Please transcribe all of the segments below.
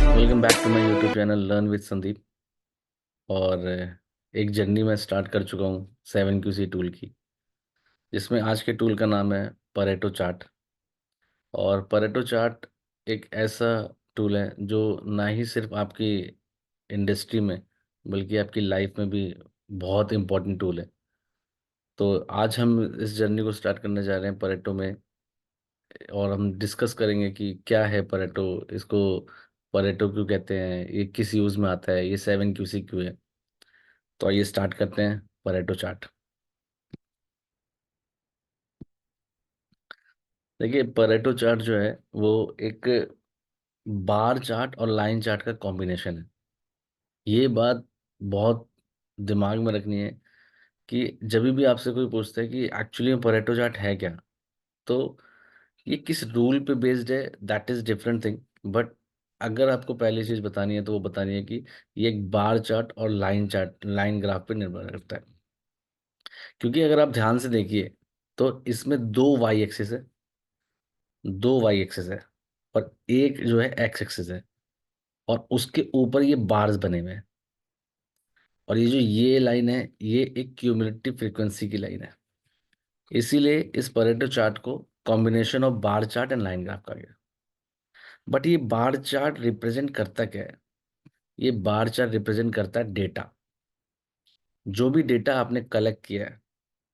Welcome back to my YouTube channel learn with Sandeep. और एक journey मैं स्टार्ट कर चुका हूँ 7QC टूल की, जिसमें आज के टूल का नाम है परेटो चार्ट। और परेटो चार्ट एक ऐसा टूल है जो ना ही सिर्फ आपकी इंडस्ट्री में बल्कि आपकी लाइफ में भी बहुत इंपॉर्टेंट टूल है। तो आज हम इस जर्नी को स्टार्ट करने जा रहे हैं परेटो में, और हम डिस्कस करेंगे कि क्या है परेटो, इसको परेटो क्यों कहते हैं, ये किस यूज़ में आता है, ये 7QC क्यों है। तो आइए स्टार्ट करते हैं परेटो चार्ट। देखिए, परेटो चार्ट जो है वो एक बार चार्ट और लाइन चार्ट का कॉम्बिनेशन है। ये बात बहुत दिमाग में रखनी है कि जब भी आपसे कोई पूछता है कि एक्चुअली में परेटो चार्ट है क्या, तो ये किस रूल पे बेस्ड है, that is different thing. But अगर आपको पहली चीज बतानी है तो वो बतानी है कि ये एक बार चार्ट और लाइन चार्ट, लाइन ग्राफ पे निर्भर करता है। क्योंकि अगर आप ध्यान से देखिए तो इसमें दो वाई एक्सिस है, दो वाई एक्सिस है, और एक जो है एक्स एक्सिस है, और उसके ऊपर ये बार्स बने हुए हैं। और ये जो ये लाइन है ये एक क्यूमुलेटिव फ्रीक्वेंसी की लाइन है। इसीलिए इस परेटो चार्ट को combination of bar chart and line graph कहा गया। बट ये बार चार्ट रिप्रेजेंट करता क्या है? ये बार चार्ट रिप्रेजेंट करता है डेटा। जो भी डेटा आपने कलेक्ट किया है,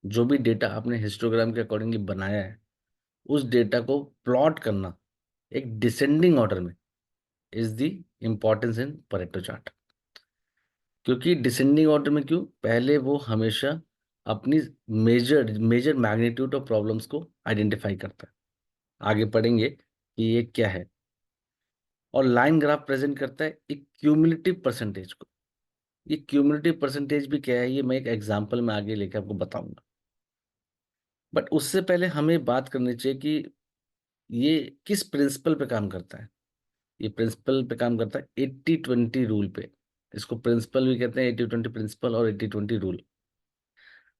जो भी डेटा आपने हिस्टोग्राम के अकॉर्डिंगली बनाया है, उस डेटा को प्लॉट करना एक डिसेंडिंग ऑर्डर में is the importance in Pareto chart. क्योंकि डिसेंडिंग ऑर्डर में क्यों? पहले वो हमेशा अपनी major major magnitude of problems को आइडेंटिफाई करता है। आगे पढ़ेंगे कि ये क्या है। और लाइन ग्राफ प्रेजेंट करता है एक क्यूमुलेटिव परसेंटेज को। ये क्यूमुलेटिव परसेंटेज भी क्या है, ये मैं एक एग्जांपल में आगे लेकर आपको बताऊंगा। बट उससे पहले हमें बात करनी चाहिए कि ये किस प्रिंसिपल पे काम करता है। ये प्रिंसिपल पे काम करता है 80-20 रूल पे। इसको प्रिंसिपल भी कहते हैं, 80-20 प्रिंसिपल और 80-20 रूल।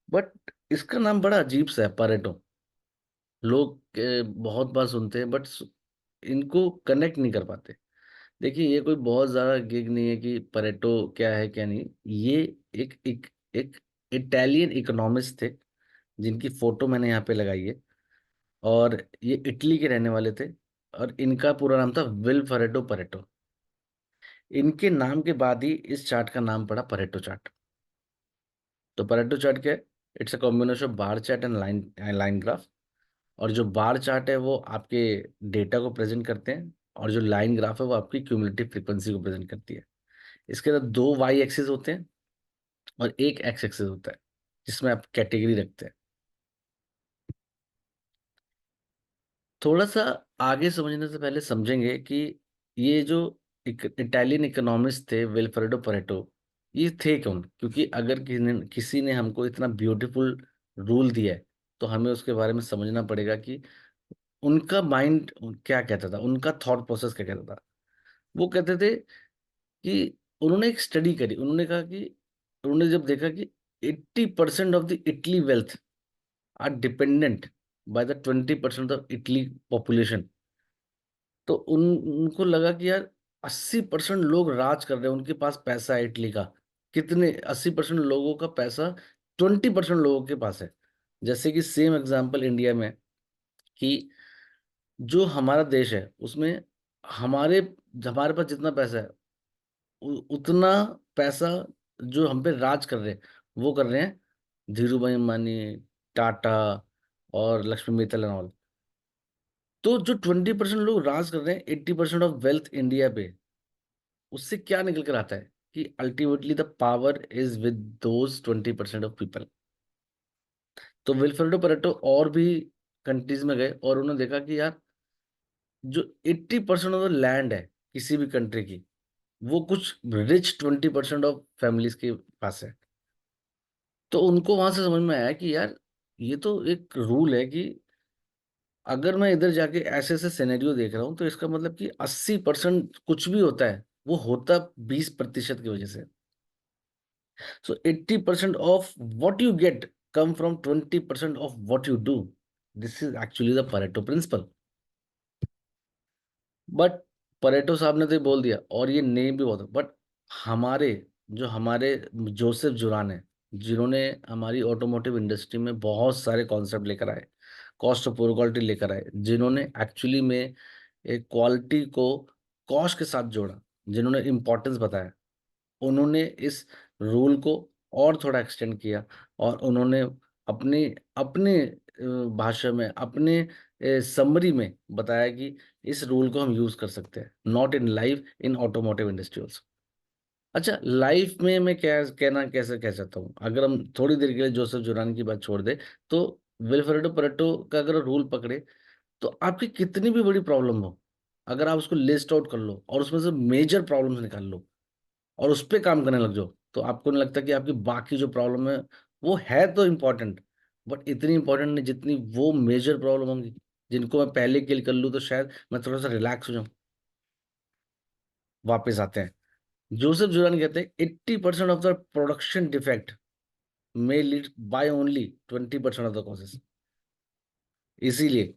बट इसका नाम बड़ा अजीब सा है, परेटो। लोग बहुत बार सुनते हैं बट इनको कनेक्ट नहीं कर पाते। देखिए, ये कोई बहुत ज़्यादा गिग नहीं है कि परेटो क्या है क्या नहीं। ये एक इटालियन इकोनॉमिस्ट थे जिनकी फोटो मैंने यहाँ पे लगाई है। और ये इटली के रहने वाले थे, और इनका पूरा नाम था विल्फ्रेडो परेटो। इनके नाम के बाद ही इस चार्ट का नाम पड़ा परेटो चार्ट। तो परेटो चार्ट क्या है? It's a combination of bar chart and line graph. और जो बार चार्ट है वो आपके डेटा को प्रेजेंट करते हैं, और जो लाइन ग्राफ है वो आपकी क्यूमुलेटिव फ्रीक्वेंसी को प्रेजेंट करती है। इसके अंदर दो वाई एक्सिस होते हैं और एक एक्स एक्सिस होता है, जिसमें आप कैटेगरी रखते हैं। थोड़ा सा आगे समझने से पहले समझेंगे कि ये जो इटालियन इकोनॉमिस्ट थे विल्फ्रेडो परेटो, ये थे कौन? क्योंकि अगर किसी ने हमको इतना ब्यूटीफुल रूल दिया है तो हमें उसके बारे में समझना पड़ेगा कि उनका माइंड क्या कहता था, उनका थॉट प्रोसेस क्या कहता था। वो कहते थे कि उन्होंने एक स्टडी करी। उन्होंने कहा कि उन्होंने जब देखा कि 80% of the Italy wealth are dependent by the 20% of Italy population. तो उनको लगा कि यार 80% लोग राज कर रहे हैं, उनके पास पैसा है इटली का। कितने? 80% लोगों का पैसा 20% लोगों के पास है। जैसे कि सेम एग्जांपल इंडिया में, कि जो हमारा देश है उसमें हमारे हमारे पास जितना पैसा है उतना पैसा जो हम पे राज कर रहे हैं वो कर रहे हैं धीरू भाई अंबानी, टाटा और लक्ष्मी मित्तल एंड ऑल। तो जो 20% लोग राज कर रहे हैं 80% ऑफ वेल्थ इंडिया पे, उससे क्या निकल कर आता है कि ultimately the power is with those 20% of people. तो विल्फ्रेडो पेरेटो और भी कंट्रीज में गए और उन्होंने देखा कि यार जो 80% ऑफ द लैंड है किसी भी कंट्री की, वो कुछ रिच 20% ऑफ फैमिलीज के पास है। तो उनको वहां से समझ में आया कि यार ये तो एक रूल है कि अगर मैं इधर जाके ऐसे ऐसे सिनेरियो देख रहा हूँ तो इसका मतलब कि 80% कुछ भी होता है वो होता 20% की वजह से। So 80% of what you get come from 20% of what you do. This is actually the Pareto principle. But Pareto साहब ने तो ये बोल दिया और ये नेम भी बहुत है, बट हमारे हमारे जोसेफ जुरान है, जिन्होंने हमारी ऑटोमोटिव इंडस्ट्री में बहुत सारे कॉन्सेप्ट लेकर आए, कॉस्ट ऑफ पुअर क्वालिटी लेकर आए, जिन्होंने एक्चुअली में एक क्वालिटी को कॉस्ट के साथ जोड़ा, जिन्होंने इम्पोर्टेंस बताया, उन्होंने इस रूल को और थोड़ा एक्सटेंड किया, और उन्होंने अपनी अपने भाषा में, अपने समरी में बताया कि इस रूल को हम यूज कर सकते हैं, not in life, in automotive industry also. अच्छा, लाइफ में मैं क्या कहना कैसे कह सकता हूँ, अगर हम थोड़ी देर के लिए जोसेफ जुरान की बात छोड़ दे, तो विल्फ्रेडो परेटो का अगर रूल पकड़े, तो आपकी कितनी भी बड़ी प्रॉब्लम हो, अगर आप उसको लिस्ट आउट कर लो और उसमें से मेजर प्रॉब्लम्स निकाल लो और उस पर काम करने लग जाओ, तो आपको नहीं लगता कि आपकी बाकी जो प्रॉब्लम है वो है तो इम्पोर्टेंट, बट इतनी इंपॉर्टेंट नहीं जितनी वो मेजर प्रॉब्लम होंगी, जिनको मैं पहले किल कर लूँ तो शायद मैं थोड़ा सा रिलैक्स हो जाऊं। वापस आते हैं, जोसेफ जुरान कहते हैं 80% of the production defect may lead by only 20% of the causes. इसीलिए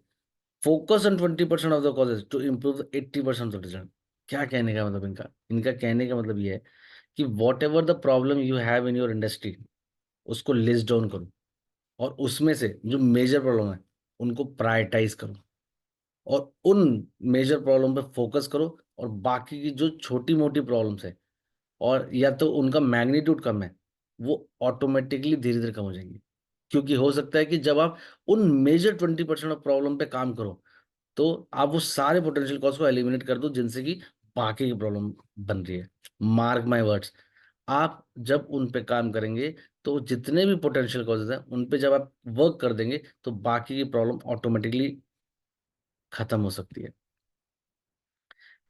focus on 20% of the causes to improve the 80% of the result. क्या कहने का मतलब इनका, इनका कहने का मतलब ये है कि what ever the problem you have in your industry, उसको लिस्ट डाउन करो, और उसमें से जो मेजर प्रॉब्लम है उनको प्रायोरिटाइज करो, और उन मेजर प्रॉब्लम पे फोकस करो, और बाकी की जो छोटी मोटी प्रॉब्लम्स है, और या तो उनका मैग्नीट्यूड कम है, वो ऑटोमेटिकली धीरे धीरे कम हो जाएंगी। क्योंकि हो सकता है कि जब आप उन मेजर 20% ऑफ प्रॉब्लम पे काम करो, तो आप वो सारे पोटेंशियल कॉज को एलिमिनेट कर दो जिनसे कि बाकी की प्रॉब्लम बन रही है। मार्क माय वर्ड्स, आप जब उन पे काम करेंगे, तो जितने भी पोटेंशियल कॉजेज हैं उन पे जब आप वर्क कर देंगे, तो बाकी की प्रॉब्लम ऑटोमेटिकली खत्म हो सकती है।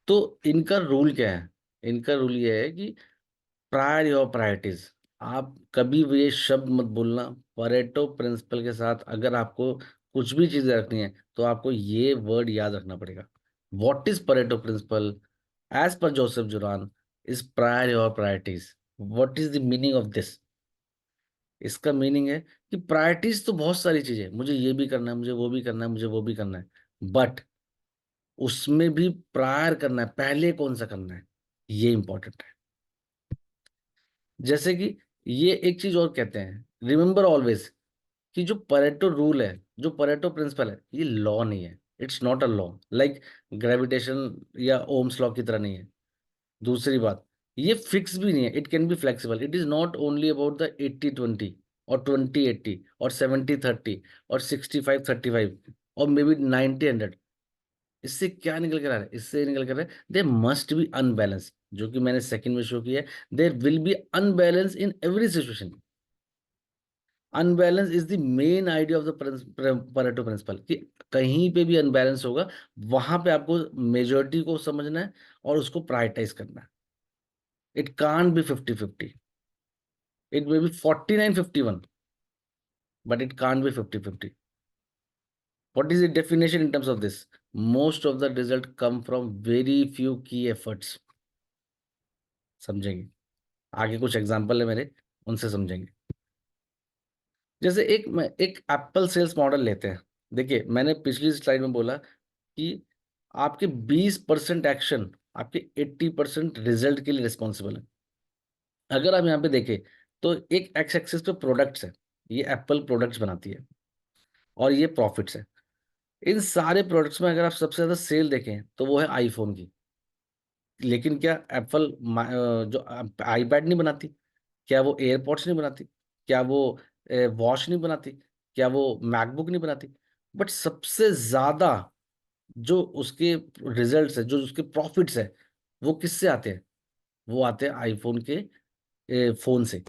तो इनका रूल क्या है, इनका रूल ये है कि प्रायर योर प्रायोरिटीज। आप कभी भी ये शब्द मत बोलना, परेटो प्रिंसिपल के साथ अगर आपको कुछ भी चीजें रखनी है तो आपको ये वर्ड याद रखना पड़ेगा। What is Pareto principle as per Joseph Juran is prior your priorities. What is the meaning of this? इसका मीनिंग है कि प्रायोरिटीज तो बहुत सारी चीजें, मुझे ये भी करना है, मुझे वो भी करना है, मुझे वो भी करना है, बट उसमें भी प्रायर करना है, पहले कौन सा करना है, ये इंपॉर्टेंट है। जैसे कि ये एक चीज और कहते हैं, रिमेंबर ऑलवेज, कि जो परेटो रूल है, जो परेटो प्रिंसिपल है, ये लॉ नहीं है, it's not a law like gravitation या ओम्स लॉ की तरह नहीं है। दूसरी बात, ये फिक्स भी नहीं है, it can be flexible, it is not only about the 80-20 और 20-80 और 70-30 और 65-35 और मे बी 90-100। इससे क्या निकल कर आ रहा है, इससे निकल कर रहा है दे मस्ट बी अनबैलेंस, जो कि मैंने सेकंड में शो किया है, there will be unbalance in every situation. Unbalance is the main idea of the Pareto principle, कि कहीं पे भी अनबैलेंस होगा, वहां पे आपको मेजोरिटी को समझना है और उसको प्रायोरिटाइज करना है। It can't be 50-50, it may be 49-51, but it can't be 50-50। What is the definition in terms of this? Most of the result come from very few key efforts. समझेंगे, आगे कुछ एग्जांपल है मेरे, उनसे समझेंगे। जैसे एक एप्पल सेल्स मॉडल लेते हैं। देखिए, मैंने पिछली स्लाइड में बोला कि आपके 20% एक्शन आपके 80% रिजल्ट के लिए रिस्पॉन्सिबल है। अगर आप यहाँ पे देखें, तो एक एक्स एक्सिस पे प्रोडक्ट्स है, ये एप्पल प्रोडक्ट्स बनाती है, और ये प्रॉफिट्स है। इन सारे प्रोडक्ट्स में अगर आप सबसे ज्यादा सेल देखें तो वो है आईफोन की। लेकिन क्या एप्पल जो आईपैड नहीं बनाती? क्या वो एयरपॉड्स नहीं बनाती? क्या वो वॉच नहीं बनाती? क्या वो मैकबुक नहीं बनाती? बट सबसे ज्यादा जो उसके रिजल्ट्स है, जो उसके प्रॉफिट्स है, वो किससे आते हैं? वो आते हैं आईफोन के फोन से।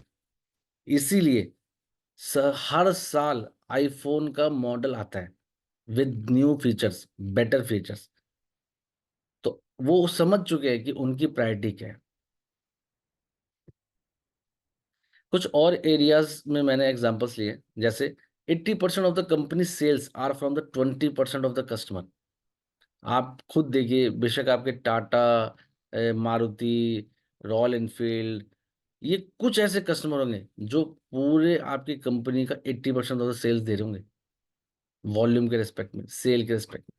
इसीलिए हर साल आईफोन का मॉडल आता है with new features, better features. तो वो समझ चुके हैं कि उनकी प्रायोरिटी क्या है। कुछ और एरियाज में मैंने एग्जांपल्स लिए, जैसे 80% of the company sales are from the 20% of the customer. आप खुद देखिए, बेशक आपके टाटा, मारुति, रॉयल एनफील्ड, ये कुछ ऐसे कस्टमर होंगे जो पूरे आपकी कंपनी का 80% ऑफ द सेल्स दे रहे होंगे। वॉल्यूम के रिस्पेक्ट में, सेल के रिस्पेक्ट में।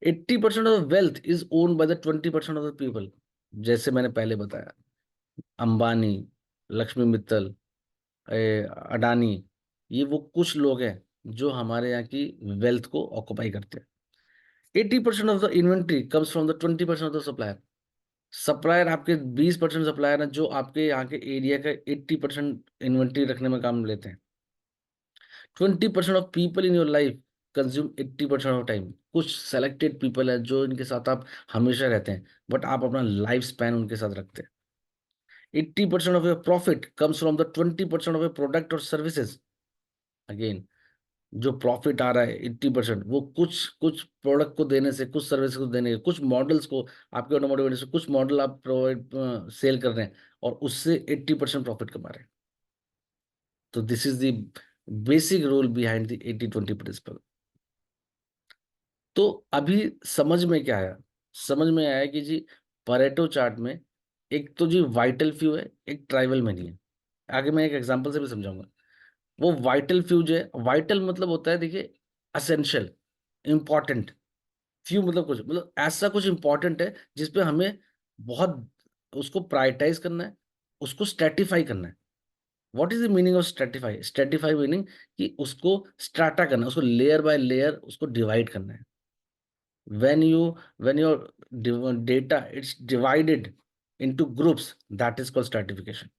80% of wealth is owned by the 20% of the people. जैसे मैंने पहले बताया, अंबानी, लक्ष्मी मित्तल, अडानी, ये वो कुछ लोग हैं जो हमारे यहाँ की वेल्थ को ऑक्युपाई करते हैं। 80% of the inventory comes from the 20% of the supplier. Supplier आपके 20% सप्लायर हैं जो आपके यहाँ के एरिया का 80% इन्वेंट्री रखने में काम लेते हैं। 20% of people in your life consume 80% of time. कुछ सेलेक्टेड पीपल है जो इनके साथ आप हमेशा रहते हैं, बट आप अपना लाइफ स्पैन उनके साथ रखते हैं। 80% of your profit comes from the 20% of your product और सर्विसेज। अगेन, जो प्रॉफिट आ रहा है 80%, वो कुछ कुछ प्रोडक्ट को देने से, कुछ सर्विस को देने से, कुछ मॉडल्स को, आपके ऑटोमोटिव इंडस्ट्री से कुछ मॉडल आप प्रोवाइड सेल कर रहे हैं और उससे 80% प्रॉफिट कमा रहे हैं। तो this is the basic rule behind the 80-20 principle. तो अभी समझ में क्या आया? समझ में आया कि जी परेटो चार्ट में एक तो जी वाइटल फ्यू है, एक ट्राइबल मनी है। आगे मैं एक एग्जांपल से भी समझाऊंगा। वो वाइटल फ्यू जो है, वाइटल मतलब होता है, देखिए, असेंशियल, इंपॉर्टेंट। फ्यू मतलब कुछ, मतलब ऐसा कुछ इंपॉर्टेंट है जिसपे हमें बहुत उसको प्रायोरिटाइज करना है, उसको स्ट्रेटिफाई करना है। What is the meaning of Stratify? Stratify meaning कि उसको स्ट्राटा करना है, उसको लेयर बाय लेयर उसको डिवाइड करना है। when you when your data it's divided into groups, that is called stratification।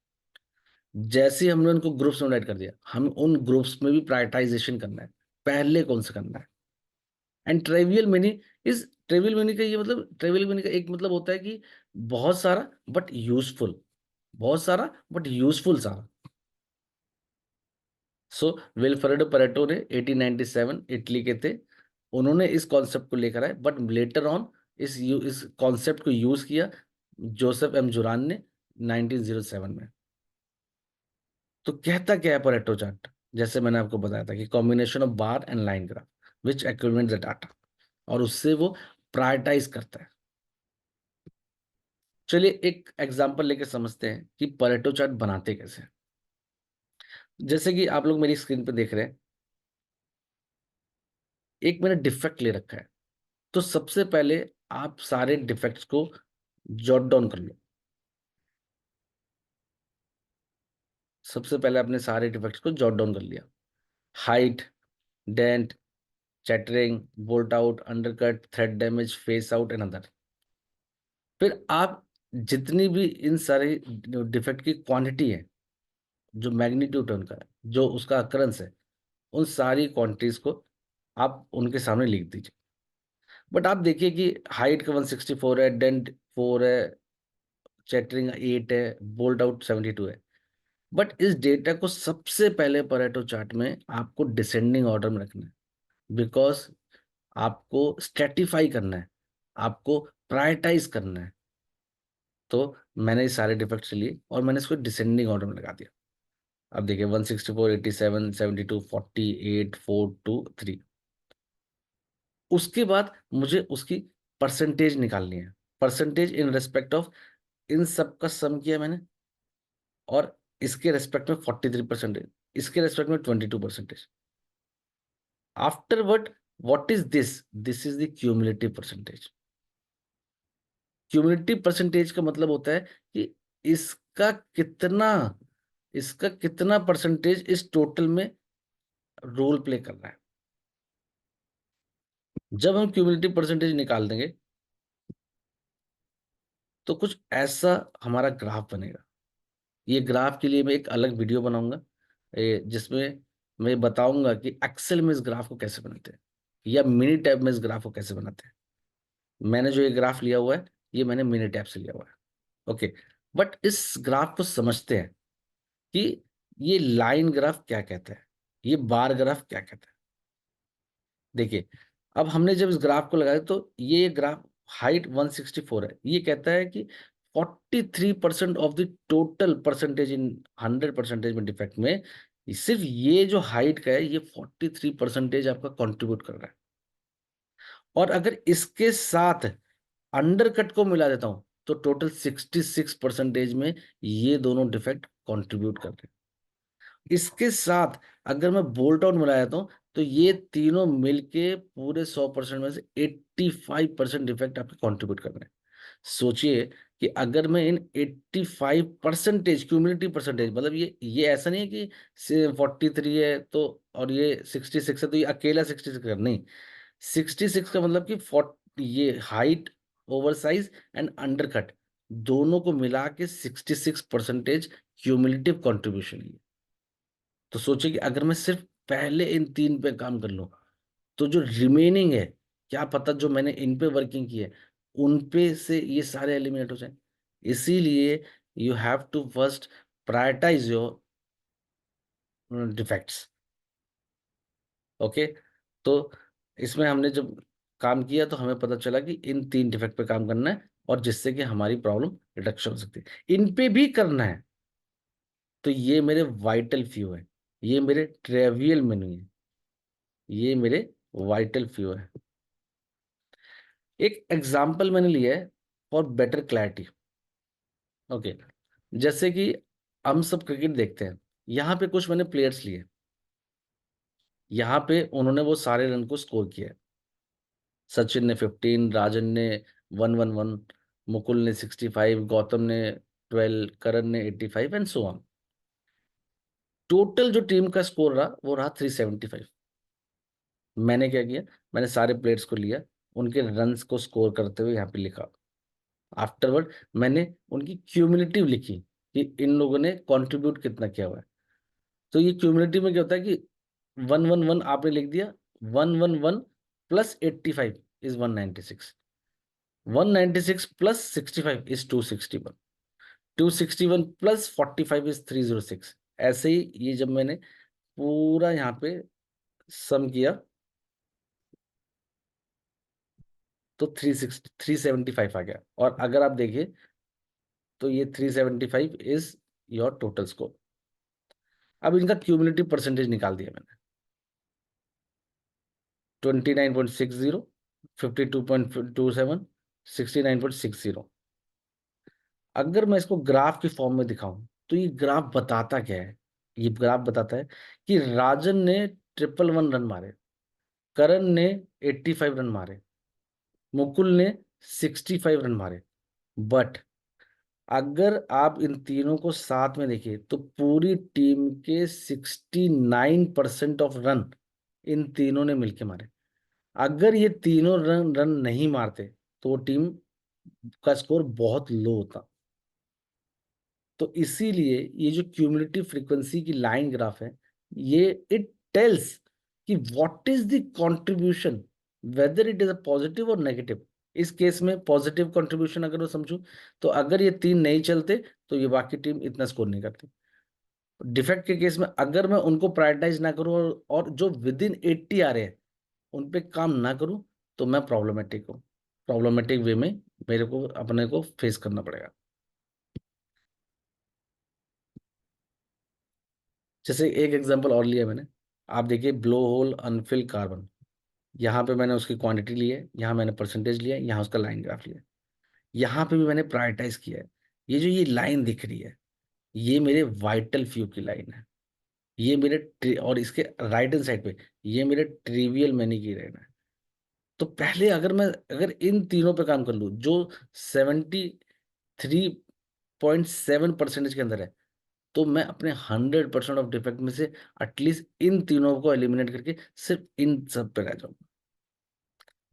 जैसे ही हमने उनको ग्रुप्स में डिवाइड कर दिया, हमें उन ग्रुप्स में भी प्रायोरिटाइजेशन करना है, पहले कौन सा करना है। And trivial meaning is, trivial meaning का ये मतलब, ट्रिवियल मीनिंग का एक मतलब होता है कि बहुत सारा बट यूजफुल, बहुत सारा बट यूजफुल सारा। सो विल्फ्रेडो परेटो ने 1897 इटली के थे, उन्होंने इस कॉन्सेप्ट को लेकर आए, बट लेटर ऑन इस कॉन्सेप्ट को यूज किया जोसेफ एम जुरान ने 1907 में। तो कहता क्या है परेटो चार्ट? जैसे मैंने आपको बताया था कि combination of bar and line graph which accumulate the data, और उससे वो प्रायोरिटाइज करता है। चलिए एक एग्जांपल लेके समझते हैं कि परेटो चार्ट बनाते कैसे हैं। जैसे कि आप लोग मेरी स्क्रीन पे देख रहे हैं, एक मैंने डिफेक्ट ले रखा है। तो सबसे पहले आप सारे डिफेक्ट्स को जॉट डाउन कर लो। सबसे पहले आपने सारे डिफेक्ट्स को जॉट डाउन कर लिया। Height, dent, chattering, bolt out, undercut, thread damage, face out and other. फिर आप जितनी भी इन सारे डिफेक्ट की क्वांटिटी है, जो मैग्नीट्यूड है उनका, जो उसका अकरेंस है, उन सारी क्वांटिटीज को आप उनके सामने लिख दीजिए। बट आप देखिए कि हाइट का 164 है, डेंट 4 है, चैटरिंग 8 है, बोल्ट आउट 72 है। बट इस डेटा को सबसे पहले परेटो चार्ट में आपको डिसेंडिंग ऑर्डर में रखना है, बिकॉज आपको स्ट्रेटिफाई करना है, आपको प्रायोरिटाइज करना है। तो मैंने ये सारे डिफेक्ट्स लिए और मैंने इसको डिसेंडिंग ऑर्डर में लगा दिया। अब देखिए 164, 87, 72, 48, 4, 2, 3। उसके बाद मुझे उसकी परसेंटेज निकालनी है। परसेंटेज इन रेस्पेक्ट ऑफ, इन सब का सम किया मैंने, और इसके रेस्पेक्ट में 43%, इसके रेस्पेक्ट में 22%। After what is this is the cumulative percentage। Cumulative percentage का मतलब होता है कि इसका कितना इसका कितना परसेंटेज इस टोटल में रोल प्ले कर रहा है। जब हम क्यूमुलेटिव परसेंटेज निकाल देंगे तो कुछ ऐसा हमारा ग्राफ बनेगा। ये ग्राफ के लिए मैं एक अलग वीडियो बनाऊंगा, जिसमें मैं बताऊंगा कि एक्सेल में इस ग्राफ को कैसे बनाते हैं, या मिनी टैब में इस ग्राफ को कैसे बनाते हैं। मैंने जो ये ग्राफ लिया हुआ है, ये मैंने मिनी टैब से लिया हुआ है। ओके, बट इस ग्राफ को समझते हैं कि ये लाइन ग्राफ क्या कहता है, ये बार ग्राफ क्या कहता है। देखिए, अब हमने जब इस ग्राफ को लगाया तो ये ग्राफ हाइट 164 है, ये कहता है कि 43% of the total percentage in 100% में डिफेक्ट में सिर्फ ये जो हाइट का है, ये 43% आपका कंट्रीब्यूट कर रहा है। और अगर इसके साथ अंडरकट को मिला देता हूं तो टोटल 66% में ये दोनों डिफेक्ट कंट्रीब्यूट कर रहे हैं। इसके साथ अगर मैं बोल्ट आउट मिला देता हूं तो ये तीनों मिलके पूरे 100% में से 85% इफेक्ट आपके कंट्रीब्यूट कर रहे हैं। सोचिए कि अगर मैं इन 85% क्यूमुलेटिव परसेंटेज, मतलब ये ऐसा नहीं है कि 43 है तो और ये 66 है तो ये अकेला 66 है, नहीं। 66 का मतलब कि 40, ये height, over size and undercut दोनों को मिला के 66% क्यूमुलेटिव कॉन्ट्रीब्यूशन है। तो सोचिए कि अगर मैं सिर्फ पहले इन तीन पे काम कर लूं तो जो रिमेनिंग है, क्या पता जो मैंने इन पे वर्किंग की है उन पे से ये सारे एलिमिनेट हो जाए। इसीलिए you have to first prioritize your defects. Okay. तो इसमें हमने जब काम किया तो हमें पता चला कि इन तीन डिफेक्ट पे काम करना है और जिससे कि हमारी प्रॉब्लम रिडक्शन हो सकती है। इन पे भी करना है तो ये मेरे वाइटल फ्यू है, ये मेरे ट्रेवियल में नहीं है, ये मेरे वाइटल फ्यू है। एक एग्जाम्पल मैंने लिया है फॉर बेटर क्लैरिटी। ओके। जैसे कि हम सब क्रिकेट देखते हैं, यहाँ पे कुछ मैंने प्लेयर्स लिए, यहाँ पे उन्होंने वो सारे रन को स्कोर किया है। सचिन ने 15, राजन ने 111, मुकुल ने 65, गौतम ने 12, करण ने 85 एंड सो ऑन। टोटल जो टीम का स्कोर रहा वो रहा 375। मैंने क्या किया, मैंने सारे प्लेयर्स को लिया, उनके रन्स को स्कोर करते हुए यहाँ पे लिखा। आफ्टरवर्ड मैंने उनकी क्यूमुलेटिव लिखी कि इन लोगों ने कंट्रीब्यूट कितना किया हुआ है। तो ये क्यूमुलेटिव में क्या होता है कि 111 आपने लिख दिया, 111 plus 85 is 196, 196 plus 65 is 261, 261 plus 45 is 306। ऐसे ही ये जब मैंने पूरा यहाँ पे सम किया तो 375 आ गया। और अगर आप देखिए तो ये 375 इज योर टोटल स्कोर। अब इनका क्यूमुलेटिव परसेंटेज निकाल दिया मैंने, 29.60, 52.27, 69.60। अगर मैं इसको ग्राफ के फॉर्म में दिखाऊं तो ये ग्राफ बताता क्या है, ये ग्राफ बताता है कि राजन ने 111 रन मारे, करण ने 85 रन मारे, मुकुल ने 65 रन मारे। बट अगर आप इन तीनों को साथ में देखिए तो पूरी टीम के 69% ऑफ रन इन तीनों ने मिलके मारे। अगर ये तीनों रन रन नहीं मारते तो वो टीम का स्कोर बहुत लो होता। तो इसीलिए ये जो क्यूमुलेटिव फ्रीक्वेंसी की लाइन ग्राफ है, ये इट टेल्स कि what is the contribution, whether it is a positive और नेगेटिव। इस केस में पॉजिटिव कंट्रीब्यूशन अगर मैं समझूं तो अगर ये तीन नहीं चलते तो ये बाकी टीम इतना स्कोर नहीं करती। डिफेक्ट के केस में अगर मैं उनको प्रायोरिटाइज ना करूं और जो विद इन 80 आ रहे हैं उन पे काम ना करूं तो मैं प्रॉब्लमेटिक हूँ, प्रॉब्लमेटिक वे में मेरे को अपने को फेस करना पड़ेगा। जैसे एक एग्जांपल और लिया मैंने, आप देखिए ब्लो होल अनफिल कार्बन, यहाँ पे मैंने उसकी क्वांटिटी ली है, यहाँ मैंने परसेंटेज लिया है, यहाँ उसका लाइन ग्राफ लिया है, यहाँ पे भी मैंने प्रायोरिटाइज किया है। ये जो ये लाइन दिख रही है ये मेरे वाइटल फ्यू की लाइन है, ये मेरे और इसके राइट हैंड साइड पे ये मेरे ट्रिवियल मैनी की लाइन है। तो पहले अगर इन तीनों पे काम कर लूँ जो 73.7% के अंदर है तो मैं अपने 100% ऑफ डिफेक्ट में से एटलीस्ट इन तीनों को एलिमिनेट करके सिर्फ इन सब पे रह जाऊंगा।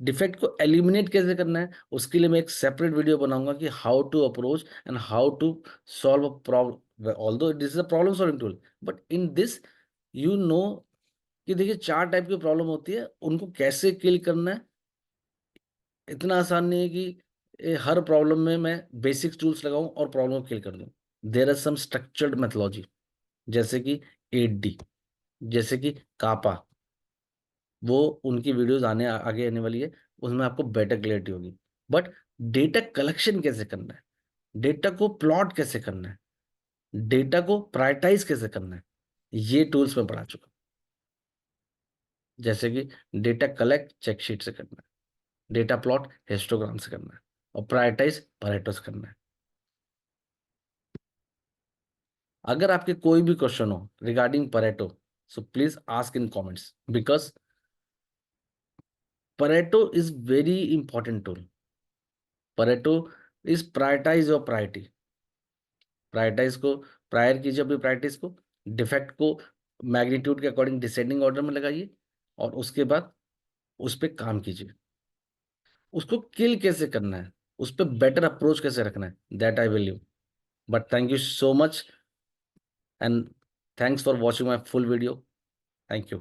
डिफेक्ट को एलिमिनेट कैसे करना है उसके लिए मैं एक सेपरेट वीडियो बनाऊंगा कि how to approach and how to solve a problem, although this is a problem solving tool but in this you know कि देखिए चार टाइप की प्रॉब्लम होती है, उनको कैसे किल करना है इतना आसान नहीं है कि हर प्रॉब्लम में मैं बेसिक टूल्स लगाऊं और प्रॉब्लम को किल कर दूं। There are some structured methodology, जैसे कि 8D, जैसे कि कापा, वो उनकी वीडियोस आगे आने वाली है, उसमें आपको बेटर क्लैरिटी होगी। बट डेटा कलेक्शन कैसे करना है, डेटा को प्लॉट कैसे करना है, डेटा को प्रायोरिटाइज कैसे करना है, ये टूल्स मैं पढ़ा चुका हूं। जैसे कि डेटा कलेक्ट चेकशीट से करना है, डेटा प्लॉट हिस्टोग्राम से करना है, और प्रायोरिटाइज परेटो से करना है। अगर आपके कोई भी क्वेश्चन हो regarding Pareto So please ask in comments, because Pareto is very important tool. Pareto is prioritize your priority. Prioritize को प्रायर कीजिए अपनी प्रैक्टिस को, डिफेक्ट को मैग्नीट्यूड के अकॉर्डिंग डिसेंडिंग ऑर्डर में लगाइए, और उसके बाद उस पर काम कीजिए। उसको किल कैसे करना है, उस पर बेटर अप्रोच कैसे रखना है, that I will you. But thank you so much, and thanks for watching my full video. Thank you.